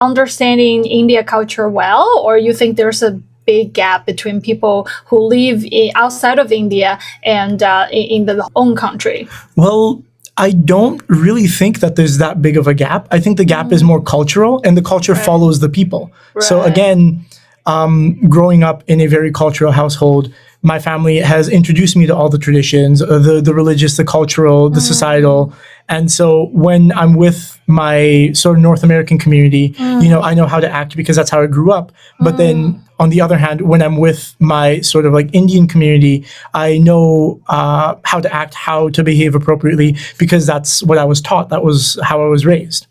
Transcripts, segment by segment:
understanding India culture well, or you think there's a big gap between people who live outside of India and in the own country? Well, I don't really think that there's that big of a gap. I think the gap is more cultural, and the culture follows the people. So again, growing up in a very cultural household, my family has introduced me to all the traditions, the religious, the cultural, the societal. And so when I'm with my sort of North American community, I know how to act because that's how I grew up. But then on the other hand, when I'm with my sort of like Indian community, I know how to act, how to behave appropriately, because that's what I was taught. That was how I was raised.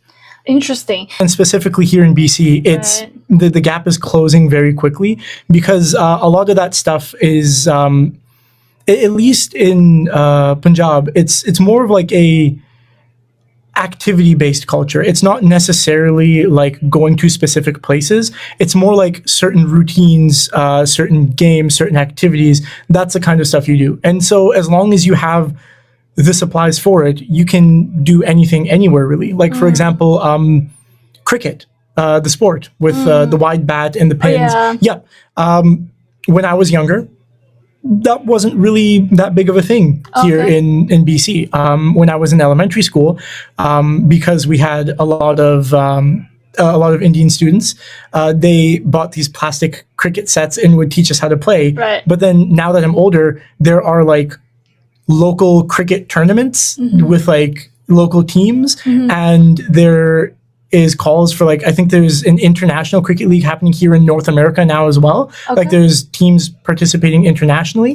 Interesting. And specifically here in BC, it's the gap is closing very quickly because a lot of that stuff is, at least in Punjab, it's more of like a activity-based culture. It's not necessarily like going to specific places. It's more like certain routines, certain games, certain activities. That's the kind of stuff you do. And so as long as you have the supplies for it, you can do anything anywhere really. Like for example, cricket, the sport with the wide bat and the pins. When I was younger, that wasn't really that big of a thing here in BC. When I was in elementary school, because we had a lot of Indian students, they bought these plastic cricket sets and would teach us how to play. But then now that I'm older, there are like local cricket tournaments with like local teams, and there is calls for like, I think there's an international cricket league happening here in North America now as well. Like there's teams participating internationally.